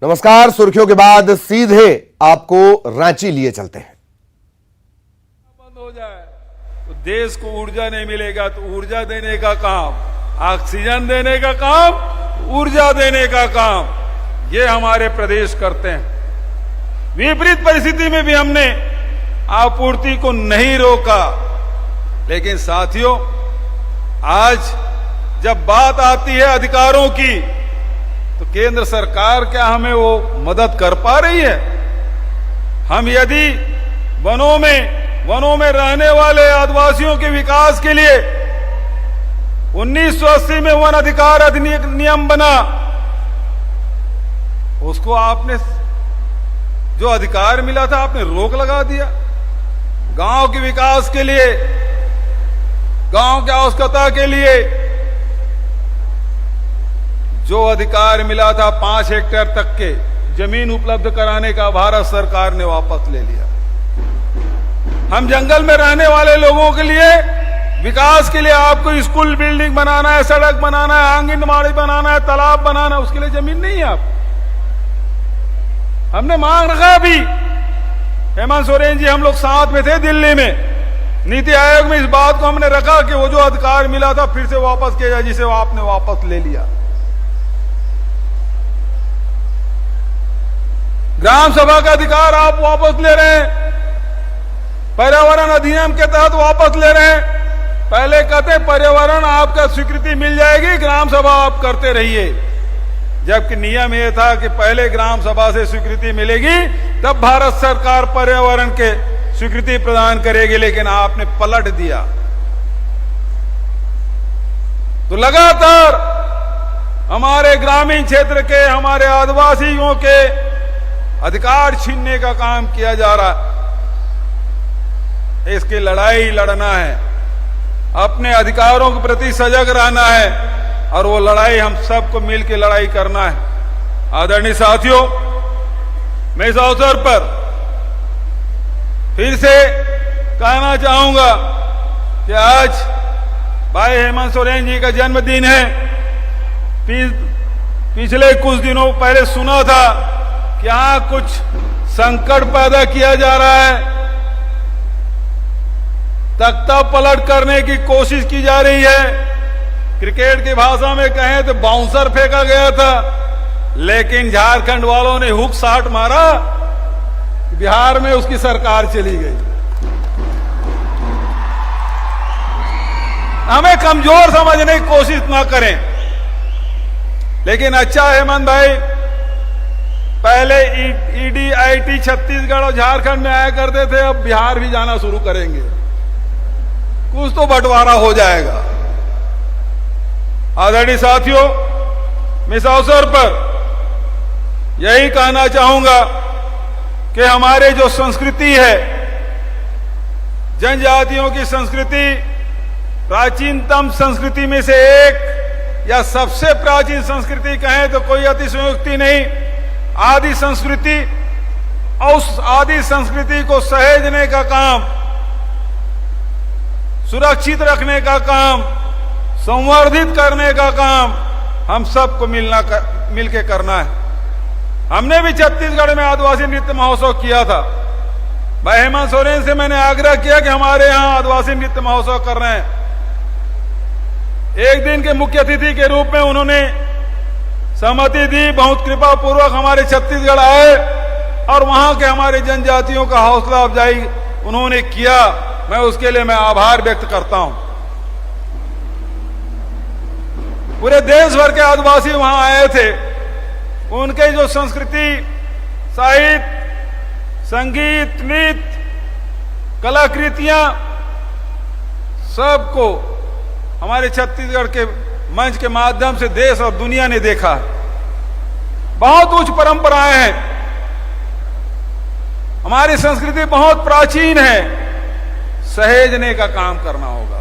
नमस्कार। सुर्खियों के बाद सीधे आपको रांची लिए चलते हैं। बंद हो जाए तो देश को ऊर्जा नहीं मिलेगा, तो ऊर्जा देने का काम, ऑक्सीजन देने का काम, ऊर्जा देने का काम ये हमारे प्रदेश करते हैं। विपरीत परिस्थिति में भी हमने आपूर्ति को नहीं रोका। लेकिन साथियों, आज जब बात आती है अधिकारों की, तो केंद्र सरकार क्या हमें वो मदद कर पा रही है? हम यदि वनों में रहने वाले आदिवासियों के विकास के लिए 1980 में वन अधिकार अधिनियम बना, उसको आपने जो अधिकार मिला था आपने रोक लगा दिया। गांव के विकास के लिए, गांव की आवश्यकता के लिए जो अधिकार मिला था 5 हेक्टेयर तक के जमीन उपलब्ध कराने का, भारत सरकार ने वापस ले लिया। हम जंगल में रहने वाले लोगों के लिए विकास के लिए आपको स्कूल बिल्डिंग बनाना है, सड़क बनाना है, आंगनबाड़ी बनाना है, तालाब बनाना है, उसके लिए जमीन नहीं है आप। हमने मांग रखा भी, हेमंत सोरेन जी हम लोग साथ में थे दिल्ली में, नीति आयोग में इस बात को हमने रखा कि वो जो अधिकार मिला था फिर से वापस किया जाए, जिसे आपने वापस ले लिया। ग्राम सभा का अधिकार आप वापस ले रहे हैं, पर्यावरण अधिनियम के तहत वापस ले रहे हैं। पहले कहते पर्यावरण आपका स्वीकृति मिल जाएगी, ग्राम सभा आप करते रहिए, जबकि नियम यह था कि पहले ग्राम सभा से स्वीकृति मिलेगी तब भारत सरकार पर्यावरण के स्वीकृति प्रदान करेगी। लेकिन आपने पलट दिया। तो लगातार हमारे ग्रामीण क्षेत्र के, हमारे आदिवासियों के अधिकार छीनने का काम किया जा रहा है। इसकी लड़ाई लड़ना है, अपने अधिकारों के प्रति सजग रहना है, और वो लड़ाई हम सबको मिलकर लड़ाई करना है। आदरणीय साथियों, मैं इस अवसर पर फिर से कहना चाहूंगा कि आज भाई हेमंत सोरेन जी का जन्मदिन है। पिछले कुछ दिनों पहले सुना था कि यहां कुछ संकट पैदा किया जा रहा है, तख्ता पलट करने की कोशिश की जा रही है। क्रिकेट की भाषा में कहें तो बाउंसर फेंका गया था, लेकिन झारखंड वालों ने हुक शॉट मारा, बिहार में उसकी सरकार चली गई। हमें कमजोर समझने की कोशिश ना करें। लेकिन अच्छा हेमंत भाई, पहले ईडी आईटी छत्तीसगढ़ और झारखंड में आया करते थे, अब बिहार भी जाना शुरू करेंगे, कुछ तो बंटवारा हो जाएगा। आदरणीय साथियों, मैं इस अवसर पर यही कहना चाहूंगा कि हमारे जो संस्कृति है, जनजातियों की संस्कृति प्राचीनतम संस्कृति में से एक, या सबसे प्राचीन संस्कृति कहें तो कोई अतिशयोक्ति नहीं, आदि संस्कृति। और उस आदि संस्कृति को सहेजने का काम, सुरक्षित रखने का काम, संवर्धित करने का काम हम सबको मिलके करना है। हमने भी छत्तीसगढ़ में आदिवासी नृत्य महोत्सव किया था। भाई हेमंत सोरेन से मैंने आग्रह किया कि हमारे यहां आदिवासी नृत्य महोत्सव कर रहे हैं। एक दिन के मुख्य अतिथि के रूप में उन्होंने सहमति दी, बहुत कृपा पूर्वक हमारे छत्तीसगढ़ आए और वहां के हमारे जनजातियों का हौसला अफजाई उन्होंने किया। मैं उसके लिए मैं आभार व्यक्त करता हूं। पूरे देश भर के आदिवासी वहां आए थे। उनके जो संस्कृति, साहित्य, संगीत, नृत्य, कलाकृतियां, सबको हमारे छत्तीसगढ़ के मंच के माध्यम से देश और दुनिया ने देखा है। बहुत उच्च परंपराएं हैं, हमारी संस्कृति बहुत प्राचीन है, सहेजने का काम करना होगा।